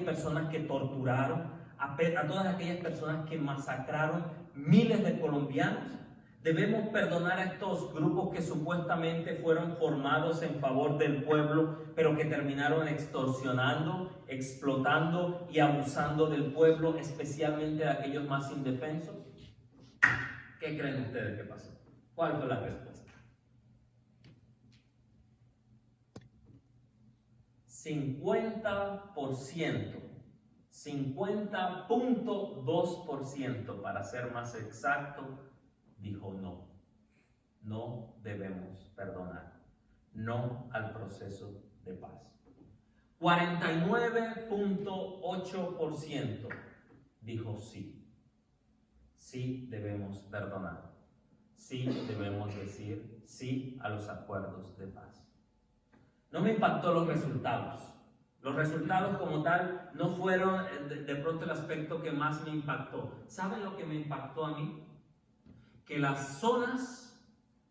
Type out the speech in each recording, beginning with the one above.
personas que torturaron, a todas aquellas personas que masacraron miles de colombianos. Debemos perdonar a estos grupos que supuestamente fueron formados en favor del pueblo, pero que terminaron extorsionando, explotando y abusando del pueblo, especialmente de aquellos más indefensos. ¿Qué creen ustedes que pasó? ¿Cuál fue la respuesta? 50.2% para ser más exacto, dijo no. No debemos perdonar. No al proceso de paz. 49.8% dijo sí. Sí debemos perdonar. Sí debemos decir sí a los acuerdos de paz. No me impactó los resultados. Los resultados como tal no fueron de pronto el aspecto que más me impactó. ¿Saben lo que me impactó a mí? Que las zonas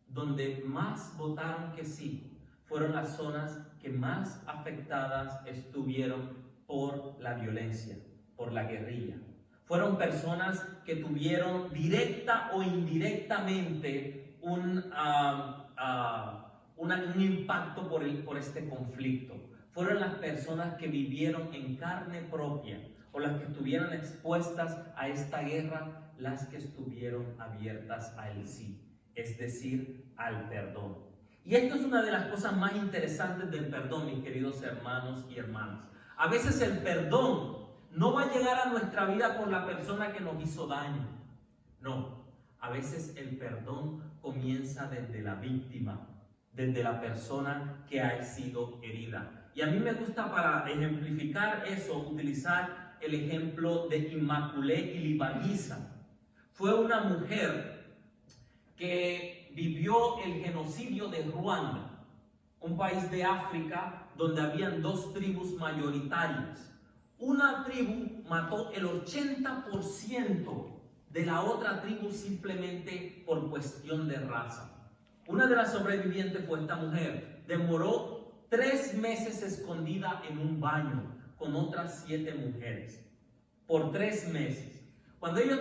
donde más votaron que sí fueron las zonas que más afectadas estuvieron por la violencia, por la guerrilla. Fueron personas que tuvieron directa o indirectamente un impacto por este conflicto. Fueron las personas que vivieron en carne propia o las que estuvieron expuestas a esta guerra, las que estuvieron abiertas al sí, es decir, al perdón. Y esto es una de las cosas más interesantes del perdón, mis queridos hermanos y hermanas. A veces el perdón no va a llegar a nuestra vida por la persona que nos hizo daño. No, a veces el perdón comienza desde la víctima, desde la persona que ha sido herida. Y a mí me gusta, para ejemplificar eso, utilizar el ejemplo de Immaculée Ilibagiza. Fue una mujer que vivió el genocidio de Ruanda, un país de África donde habían dos tribus mayoritarias. Una tribu mató el 80% de la otra tribu simplemente por cuestión de raza. Una de las sobrevivientes fue esta mujer. Demoró 3 meses escondida en un baño con otras 7 mujeres. Por 3 meses. Cuando el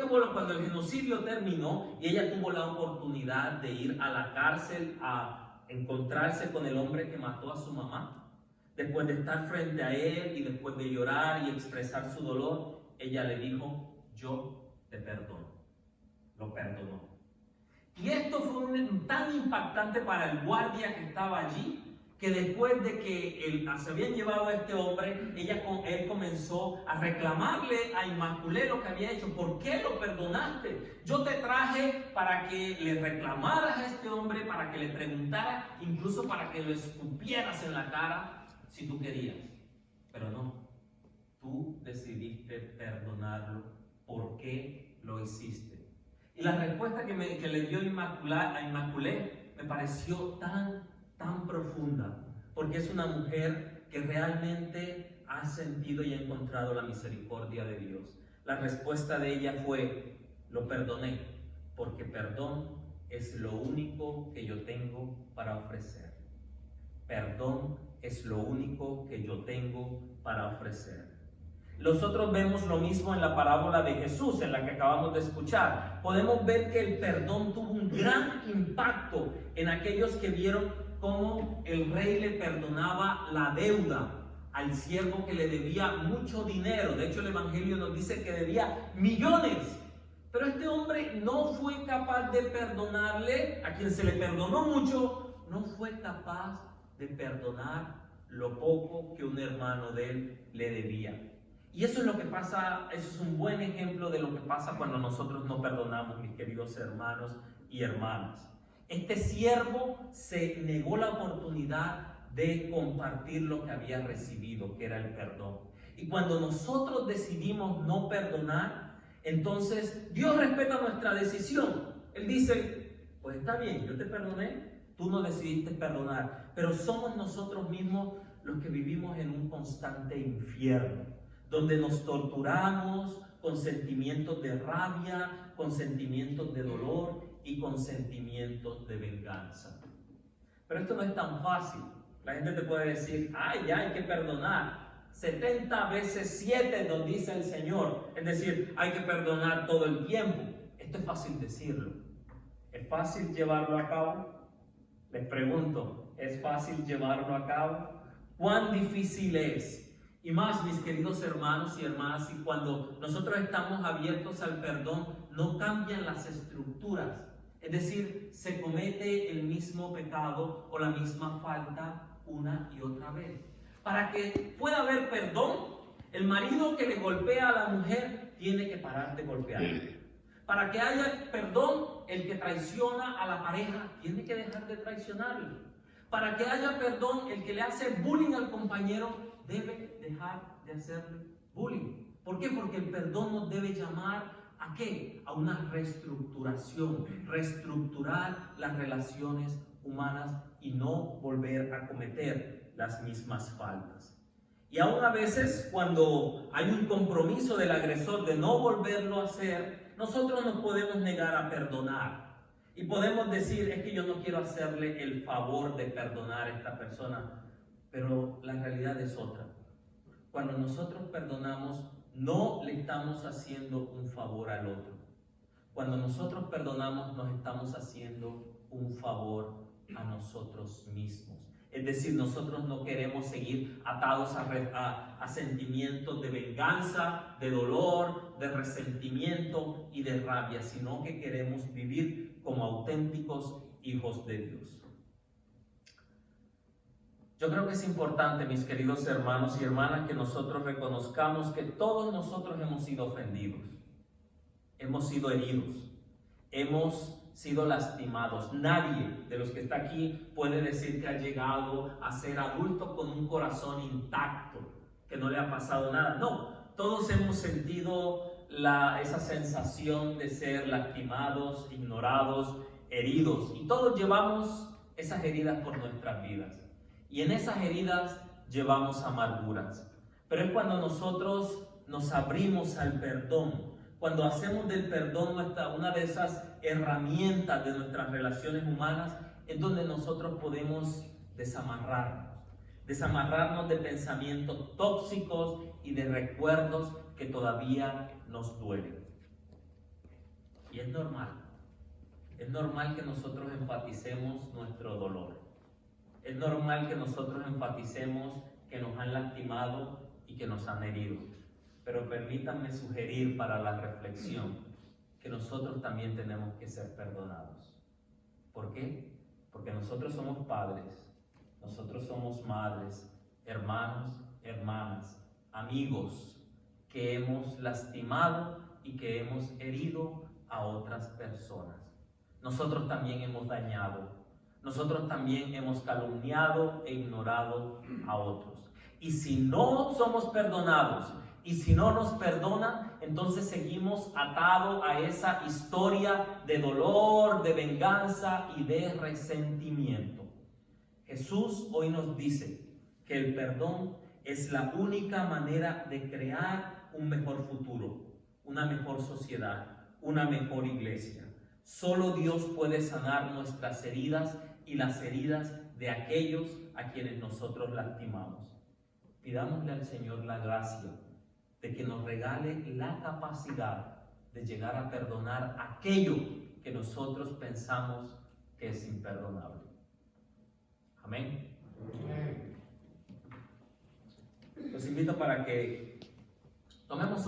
genocidio terminó y ella tuvo la oportunidad de ir a la cárcel a encontrarse con el hombre que mató a su mamá, después de estar frente a él y después de llorar y expresar su dolor, ella le dijo: yo te perdono. Lo perdonó. Y esto fue tan impactante para el guardia que estaba allí, que después de que se habían llevado a este hombre, él comenzó a reclamarle a Immaculée lo que había hecho. ¿Por qué lo perdonaste? Yo te traje para que le reclamaras a este hombre, para que le preguntaras, incluso para que lo escupieras en la cara si tú querías. Pero no, tú decidiste perdonarlo. ¿Por qué lo hiciste? Y la respuesta que le dio a Immaculée me pareció tan profunda, porque es una mujer que realmente ha sentido y ha encontrado la misericordia de Dios. La respuesta de ella fue: lo perdoné, porque perdón es lo único que yo tengo para ofrecer. Perdón es lo único que yo tengo para ofrecer. Nosotros vemos lo mismo en la parábola de Jesús, en la que acabamos de escuchar. Podemos ver que el perdón tuvo un gran impacto en aquellos que vieron cómo el rey le perdonaba la deuda al siervo que le debía mucho dinero. De hecho, el Evangelio nos dice que debía millones. Pero este hombre no fue capaz de perdonarle, a quien se le perdonó mucho, no fue capaz de perdonar lo poco que un hermano de él le debía. Y eso es lo que pasa, eso es un buen ejemplo de lo que pasa cuando nosotros no perdonamos, mis queridos hermanos y hermanas. Este siervo se negó la oportunidad de compartir lo que había recibido, que era el perdón. Y cuando nosotros decidimos no perdonar, entonces Dios respeta nuestra decisión. Él dice: pues está bien, yo te perdoné, tú no decidiste perdonar, pero somos nosotros mismos los que vivimos en un constante infierno, donde nos torturamos con sentimientos de rabia, con sentimientos de dolor y con sentimientos de venganza. Pero esto no es tan fácil. La gente te puede decir: ay, ya hay que perdonar. 70 veces 7 nos dice el Señor. Es decir, hay que perdonar todo el tiempo. Esto es fácil decirlo. ¿Es fácil llevarlo a cabo? Les pregunto, ¿es fácil llevarlo a cabo? ¿Cuán difícil es? Y más, mis queridos hermanos y hermanas, y cuando nosotros estamos abiertos al perdón, no cambian las estructuras. Es decir, se comete el mismo pecado o la misma falta una y otra vez. Para que pueda haber perdón, el marido que le golpea a la mujer tiene que parar de golpearle. Para que haya perdón, el que traiciona a la pareja tiene que dejar de traicionarle. Para que haya perdón, el que le hace bullying al compañero debe dejar de hacerle bullying. ¿Por qué? Porque el perdón nos debe llamar ¿a qué? A una reestructuración. Reestructurar las relaciones humanas y no volver a cometer las mismas faltas. Y aún a veces, cuando hay un compromiso del agresor de no volverlo a hacer, nosotros nos podemos negar a perdonar. Y podemos decir, es que yo no quiero hacerle el favor de perdonar a esta persona. Pero la realidad es otra. Cuando nosotros perdonamos, no le estamos haciendo un favor al otro. Cuando nosotros perdonamos, nos estamos haciendo un favor a nosotros mismos. Es decir, nosotros no queremos seguir atados a sentimientos de venganza, de dolor, de resentimiento y de rabia, sino que queremos vivir como auténticos hijos de Dios. Yo creo que es importante, mis queridos hermanos y hermanas, que nosotros reconozcamos que todos nosotros hemos sido ofendidos, hemos sido heridos, hemos sido lastimados. Nadie de los que está aquí puede decir que ha llegado a ser adulto con un corazón intacto, que no le ha pasado nada. No, todos hemos sentido esa sensación de ser lastimados, ignorados, heridos, y todos llevamos esas heridas por nuestras vidas. Y en esas heridas llevamos amarguras. Pero es cuando nosotros nos abrimos al perdón, cuando hacemos del perdón una de esas herramientas de nuestras relaciones humanas, es donde nosotros podemos desamarrarnos de pensamientos tóxicos y de recuerdos que todavía nos duelen. Y es normal que nosotros enfaticemos nuestro dolor. Es normal que nosotros enfaticemos que nos han lastimado y que nos han herido. Pero permítanme sugerir para la reflexión que nosotros también tenemos que ser perdonados. ¿Por qué? Porque nosotros somos padres, nosotros somos madres, hermanos, hermanas, amigos, que hemos lastimado y que hemos herido a otras personas. Nosotros también hemos dañado. Nosotros también hemos calumniado e ignorado a otros. Y si no somos perdonados, y si no nos perdonan, entonces seguimos atados a esa historia de dolor, de venganza y de resentimiento. Jesús hoy nos dice que el perdón es la única manera de crear un mejor futuro, una mejor sociedad, una mejor iglesia. Solo Dios puede sanar nuestras heridas y las heridas de aquellos a quienes nosotros lastimamos. Pidámosle al Señor la gracia de que nos regale la capacidad de llegar a perdonar aquello que nosotros pensamos que es imperdonable. Amén. Los invito para que tomemos